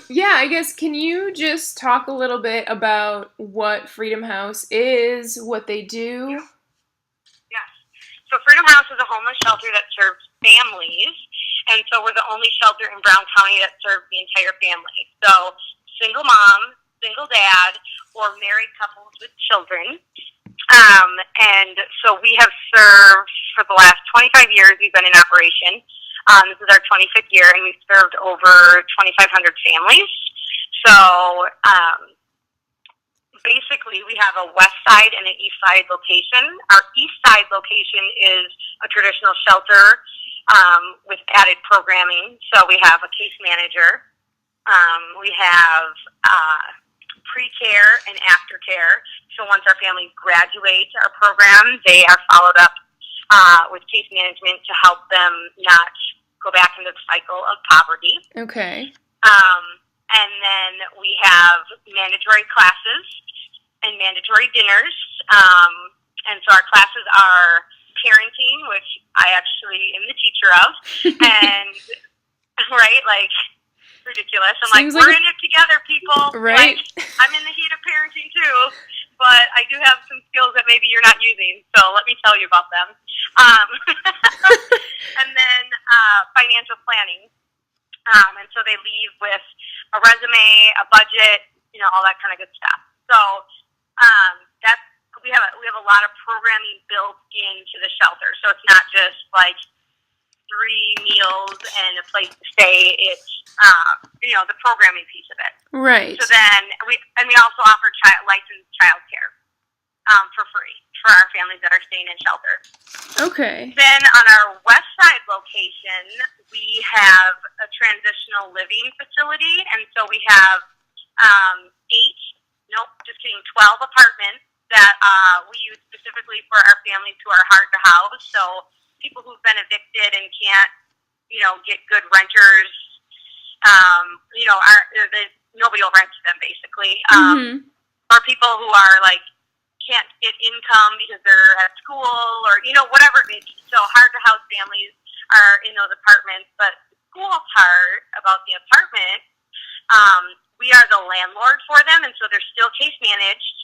Yeah, I guess, can you just talk a little bit about what Freedom House is, what they do? Yes. So Freedom House is a homeless shelter that serves families, and so we're the only shelter in Brown County that serves the entire family. So single mom, single dad, or married couples with children. And so we have served for the last 25 years. We've been in operation. This is our 25th year, and we've served over 2,500 families. So basically, we have a west side and an east side location. Our east side location is a traditional shelter with added programming. So we have a case manager. We have pre-care and aftercare. So once our families graduate our program, they are followed up with case management to help them not go back into the cycle of poverty. Okay. And then we have mandatory classes and mandatory dinners. And so our classes are parenting, which I actually am the teacher of, and right, like, ridiculous. I'm Seems like, we're in it together, people. Right. Like, I'm in the heat of parenting too, but I do have some skills that maybe you're not using, so let me tell you about them. And then financial planning. And so they leave with a resume, a budget, all that kind of good stuff. So that's we have a lot of programming built into the shelter. So it's not just like 3 meals and a place to stay. It's the programming piece of it. Right. So then we also offer licensed childcare for free for our families that are staying in shelter. Okay. Then on our west side location, we have a transitional living facility, and so we have 12 apartments that we use specifically for our families who are hard to house. So people who've been evicted and can't, get good renters, nobody will rent to them basically. Or people who are like, can't get income because they're at school or, whatever it may be. So hard to house families are in those apartments, but the cool part about the apartment, we are the landlord for them, and so they're still case managed.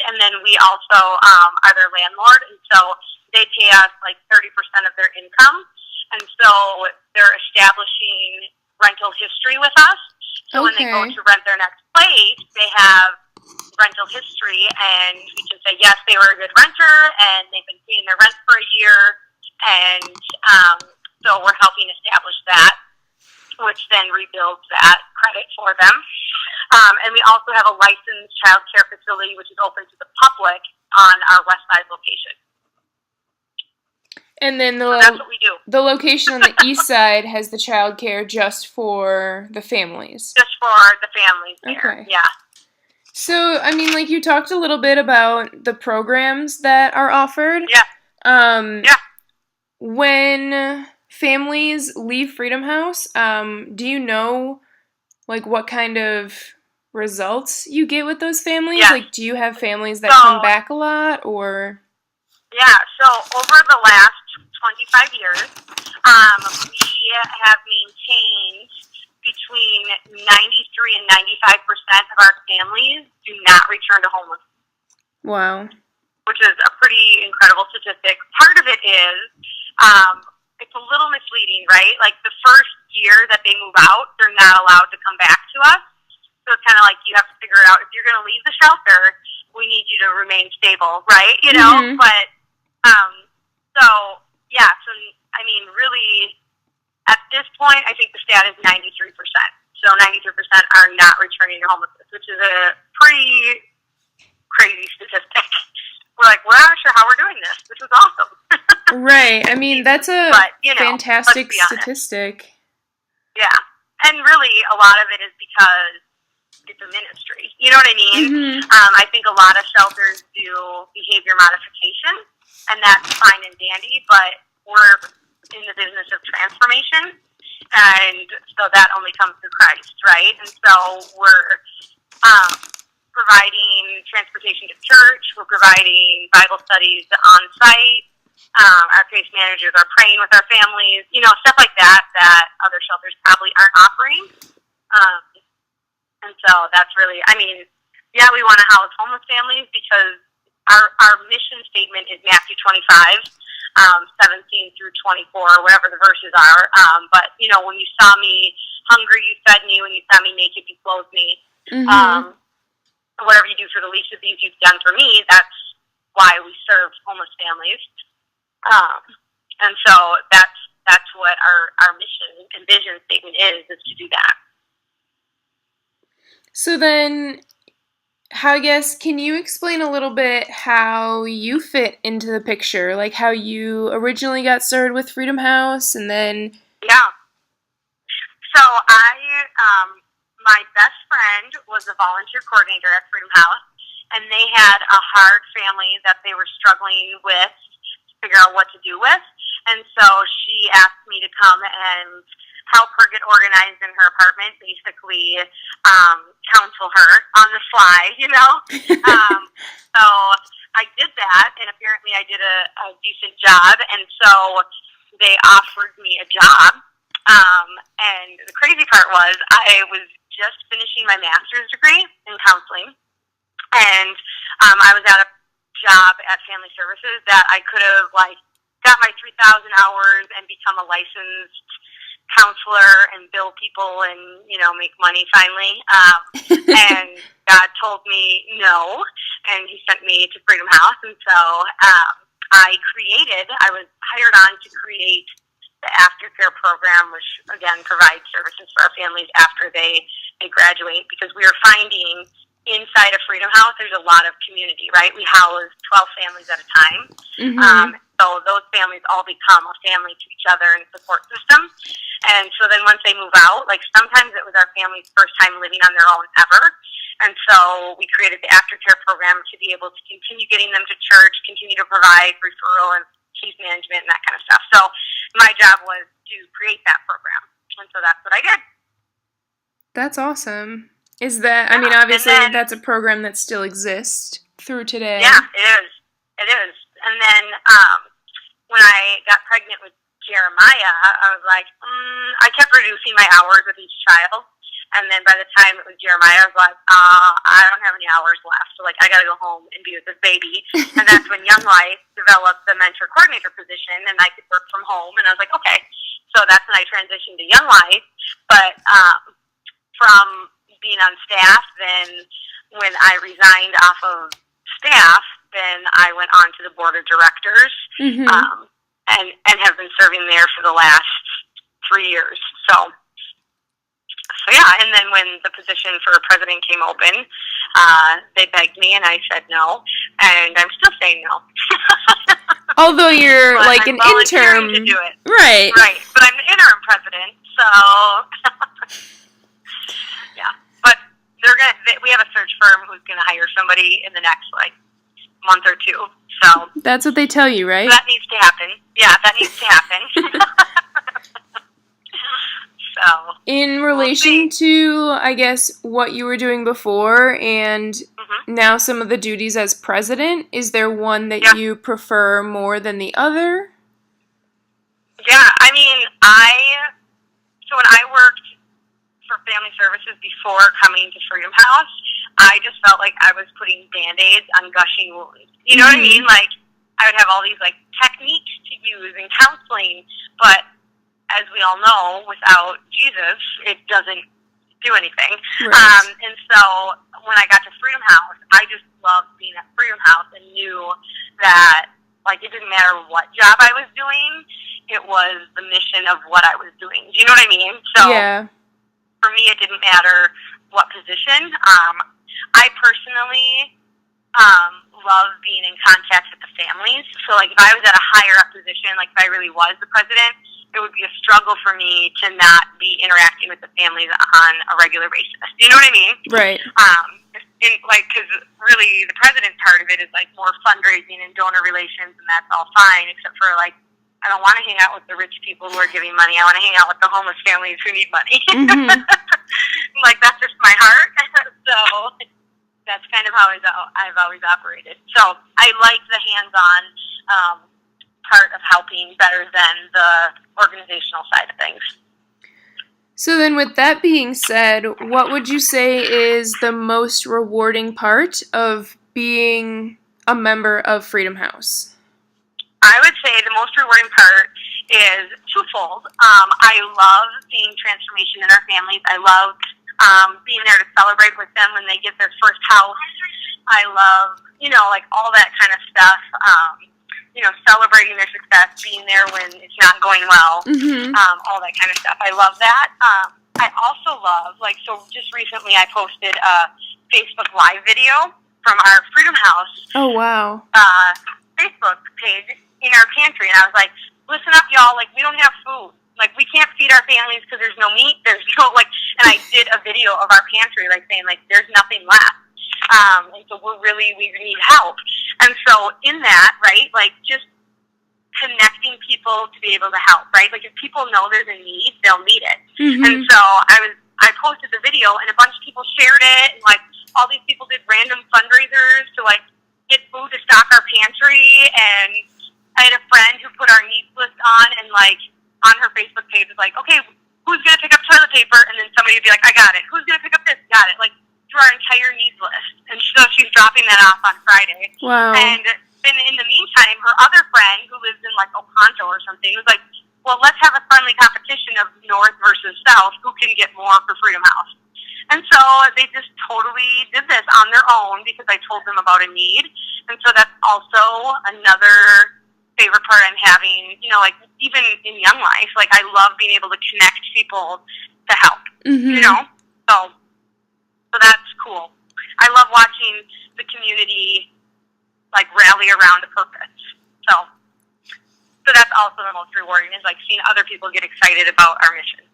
And then we also are their landlord, and so they pay us like 30% of their income, and so they're establishing rental history with us. So when they go to rent their next place, they have rental history, and we can say, yes, they were a good renter, and they've been paying their rent for a year, and so we're helping establish that, which then rebuilds that credit for them. And we also have a licensed child care facility, which is open to the public on our west side location. And then that's what we do. The location on the east side has the child care just for the families. Just for the families there. Okay. Yeah. So, like, you talked a little bit about the programs that are offered. Yeah. When families leave Freedom House, do you know, like, what kind of results you get with those families? Yes. Like, do you have families that come back a lot, or? Yeah, so over the last 25 years, we have maintained between 93 and 95% of our families do not return to homelessness. Wow. Which is a pretty incredible statistic. Part of it is, it's a little misleading, right? Like the first year that they move out, they're not allowed to come back to us. So it's kind of like you have to figure it out. If you're going to leave the shelter, we need you to remain stable, right? But, really, at this point, I think the stat is 93%. So 93% are not returning to homelessness, which is a pretty crazy statistic. We're like, we're not sure how we're doing this. This is awesome. Right. That's a fantastic statistic. Yeah. And really, a lot of it is because it's a ministry. You know what I mean? Mm-hmm. I think a lot of shelters do behavior modification, and that's fine and dandy, but we're in the business of transformation, and so that only comes through Christ, right? And so we're providing transportation to church, we're providing Bible studies on site, our case managers are praying with our families, stuff like that other shelters probably aren't offering. And so that's really, I mean, yeah, we want to house homeless families because our mission statement is Matthew 25, 17 through 24, whatever the verses are. But, you know, when you saw me hungry, you fed me. When you saw me naked, you clothed me. Whatever you do for the least of these, you've done for me. That's why we serve homeless families. And so that's what our mission and vision statement is to do that. So then, I guess, can you explain a little bit how you fit into the picture? Like how you originally got started with Freedom House and then... Yeah. So my best friend was a volunteer coordinator at Freedom House, and they had a hard family that they were struggling with to figure out what to do with. And so she asked me to come and help her get organized in her apartment, basically counsel her on the fly, you know. So I did that, and apparently I did a decent job, and so they offered me a job. And the crazy part was I was just finishing my master's degree in counseling, and I was at a job at Family Services that I could have, like, got my 3,000 hours and become a licensed counselor and bill people and, you know, make money finally. And God told me no, and he sent me to Freedom House. And so I was hired on to create the aftercare program, which, again, provides services for our families after they graduate, because we are finding inside of Freedom House, there's a lot of community, right? We house 12 families at a time. So those families all become a family to each other and a support system. And so then once they move out, like sometimes it was our family's first time living on their own ever. And so we created the aftercare program to be able to continue getting them to church, continue to provide referral and case management and that kind of stuff. So my job was to create that program. And so that's what I did. That's awesome. Is that, I mean, obviously that's a program that still exists through today. Yeah, it is. It is. And then when I got pregnant with Jeremiah, I was like, I kept reducing my hours with each child. And then by the time it was Jeremiah, I was like, I don't have any hours left. So, like, I got to go home and be with this baby. And that's when Young Life developed the mentor coordinator position, and I could work from home. And I was like, okay. So that's when I transitioned to Young Life. But from being on staff, then when I resigned off of staff, then I went on to the board of directors, and have been serving there for the last 3 years. So yeah, and then when the position for president came open, they begged me, and I said no, and I'm still saying no. Although you're but like I'm an interim, to do it. Right? Right, but I'm the interim president, so yeah. But we have a search firm who's gonna hire somebody in the next month or two. So that's what they tell you, right? That needs to happen. Yeah, that needs to happen. So in relation to, I guess, what you were doing before and now some of the duties as president, is there one that you prefer more than the other? Yeah, I mean, so when I worked for Family Services before coming to Freedom House, I just felt like I was putting Band-Aids on gushing wounds. You know what I mean? Like, I would have all these, techniques to use in counseling, but as we all know, without Jesus, it doesn't do anything. Right. And so when I got to Freedom House, I just loved being at Freedom House and knew that, it didn't matter what job I was doing, it was the mission of what I was doing. Do you know what I mean? So for me, it didn't matter what position. I personally love being in contact with the families. So, if I was at a higher up position, if I really was the president, it would be a struggle for me to not be interacting with the families on a regular basis. Do you know what I mean? Right. Because really the president part of it is more fundraising and donor relations, and that's all fine, except for I don't want to hang out with the rich people who are giving money. I want to hang out with the homeless families who need money. That's just my heart. So that's kind of how I've always operated. So I like the hands-on part of helping better than the organizational side of things. So then with that being said, what would you say is the most rewarding part of being a member of Freedom House? I would say the most rewarding part is twofold. I love seeing transformation in our families. I love being there to celebrate with them when they get their first house. I love, like all that kind of stuff. Celebrating their success, being there when it's not going well, all that kind of stuff. I love that. I also love, so just recently I posted a Facebook Live video from our Freedom House. Oh, wow. Facebook page in our pantry, and I was like, listen up, y'all, we don't have food. We can't feed our families because there's no meat, there's no, and I did a video of our pantry, saying, there's nothing left. And so we need help. And so in that, right, just connecting people to be able to help, right? If people know there's a need, they'll meet it. And so I posted the video, and a bunch of people shared it, and, all these people did random fundraisers to, get food to stock our pantry, and I had a friend who put our needs list on, and, on her Facebook page was okay, who's going to pick up toilet paper? And then somebody would be I got it. Who's going to pick up this? Got it. Through our entire needs list. And so she's dropping that off on Friday. Wow. And then in the meantime, her other friend, who lives in, Oconto or something, was well, let's have a friendly competition of North versus South. Who can get more for Freedom House? And so they just totally did this on their own because I told them about a need. And so that's also another favorite part I'm having, even in young life. I love being able to connect people to help, So that's cool. I love watching the community, rally around a purpose. So that's also the most rewarding is, seeing other people get excited about our mission.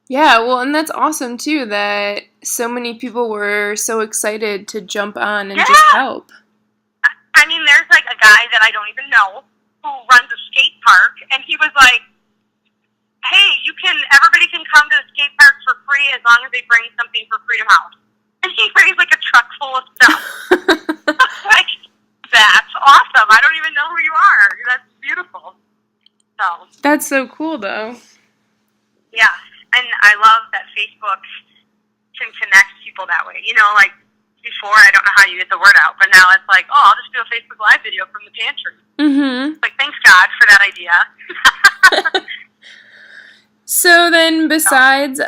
Yeah, well, and that's awesome, too, that so many people were so excited to jump on and just help. I mean, there's, a guy that I don't even know who runs a skate park, and he was hey, everybody can come to the skate park for free as long as they bring something for Freedom House. And he brings, a truck full of stuff. That's awesome. I don't even know who you are. That's beautiful. So. That's so cool, though. Yeah. And I love that Facebook can connect people that way. Before, I don't know how you get the word out, but now it's I'll just do a Facebook Live video from the pantry. Thanks, God, for that idea. So then, besides,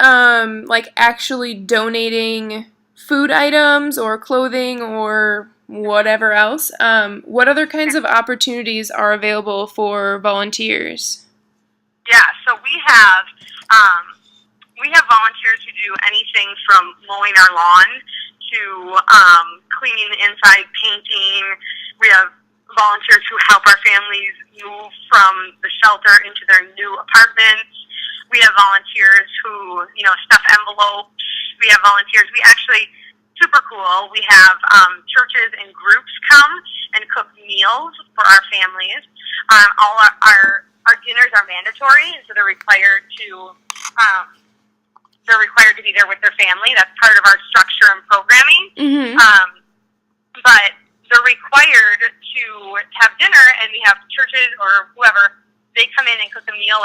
actually donating food items or clothing or whatever else, what other kinds of opportunities are available for volunteers? Yeah, so we have volunteers who do anything from mowing our lawn to cleaning the inside, painting. We have volunteers who help our families move from the shelter into their new apartments. We have volunteers who, stuff envelopes. We have volunteers. We actually, super cool, we have churches and groups come and cook meals for our families. All our dinners are mandatory, and so they're required to be there with their family. That's part of our structure and programming. But they're required to have dinner, and we have churches or whoever, they come in and cook a meal.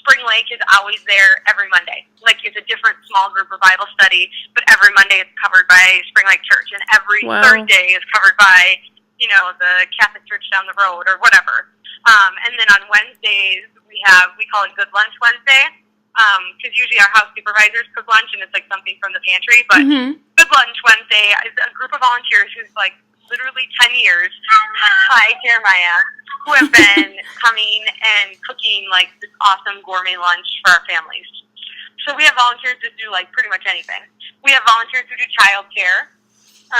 Spring Lake is always there every Monday. It's a different small group of Bible study, but every Monday it's covered by Spring Lake Church, and every Thursday is covered by, the Catholic Church down the road or whatever. And then on Wednesdays we call it Good Lunch Wednesday, because usually our house supervisors cook lunch, and it's something from the pantry. But Good Lunch Wednesday is a group of volunteers who's literally 10 years. Hi, Jeremiah. Who have been coming and cooking this awesome gourmet lunch for our families. So we have volunteers that do pretty much anything. We have volunteers who do childcare.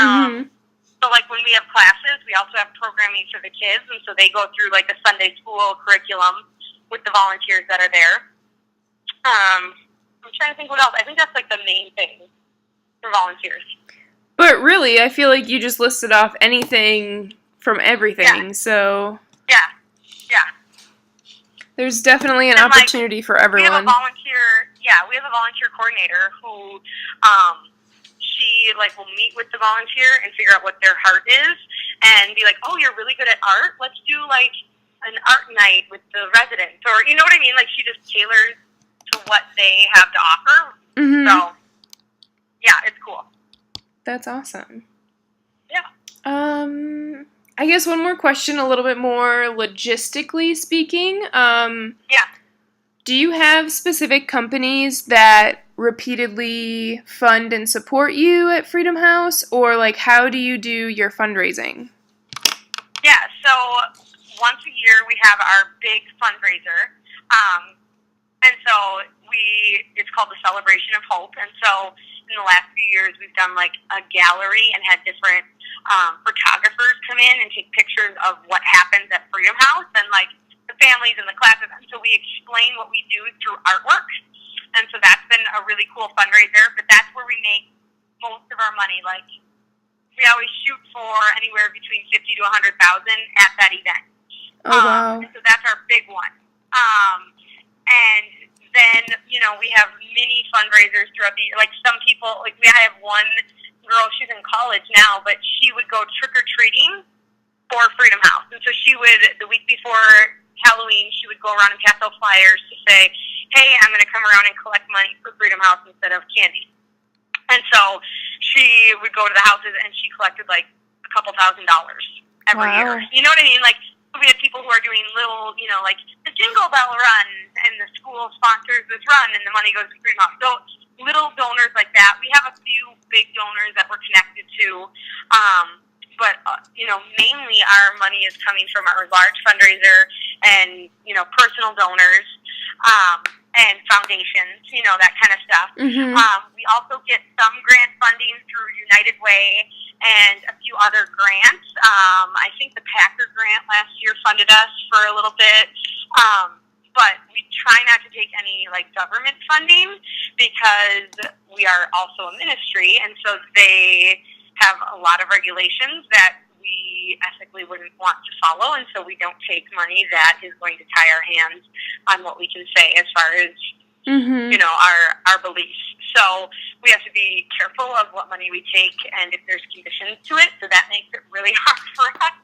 So when we have classes, we also have programming for the kids, and so they go through a Sunday school curriculum with the volunteers that are there. I'm trying to think what else. I think that's the main thing for volunteers. But really, I feel like you just listed off anything from everything, so... Yeah. There's definitely an opportunity for everyone. We have a volunteer coordinator who, she, will meet with the volunteer and figure out what their heart is, and be oh, you're really good at art? Let's do, an art night with the residents, or, you know what I mean? She just tailors to what they have to offer. Mm-hmm. So, yeah, it's cool. That's awesome. Yeah. I guess one more question, a little bit more logistically speaking. Yeah. Do you have specific companies that repeatedly fund and support you at Freedom House, or like how do you do your fundraising? Yeah, so once a year we have our big fundraiser, and so it's called the Celebration of Hope, and so in the last few years we've done like a gallery and had different photographers come in and take pictures of what happens at Freedom House and like the families and the classes, and so we explain what we do through artwork, and so that's been a really cool fundraiser, but that's where we make most of our money. Like, we always shoot for anywhere between 50 to 100,000 at that event. Oh, wow. So that's our big one. And then, we have mini fundraisers throughout the year. Like, some people, like, I have one girl, she's in college now, but she would go trick-or-treating for Freedom House. And so she would, the week before Halloween, she would go around and pass out flyers to say, hey, I'm going to come around and collect money for Freedom House instead of candy. And so she would go to the houses and she collected like a couple $1,000s every year. You know what I mean? Like, we have people who are doing little, like the Jingle Bell Run, and the school sponsors this run, and the money goes to Freedom House. So little donors like that. We have a few big donors that we're connected to, but mainly our money is coming from our large fundraiser and personal donors. And foundations, that kind of stuff. Mm-hmm. We also get some grant funding through United Way and a few other grants. I think the Packer grant last year funded us for a little bit. But we try not to take any like government funding because we are also a ministry, and so they have a lot of regulations that we ethically wouldn't want to follow, and so we don't take money that is going to tie our hands on what we can say as far as our beliefs. So we have to be careful of what money we take, and if there's conditions to it, so that makes it really hard for us,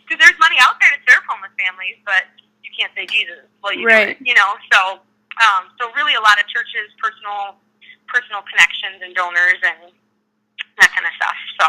because there's money out there to serve homeless families, but you can't say Jesus while you do it, so really a lot of churches, personal connections and donors and that kind of stuff. So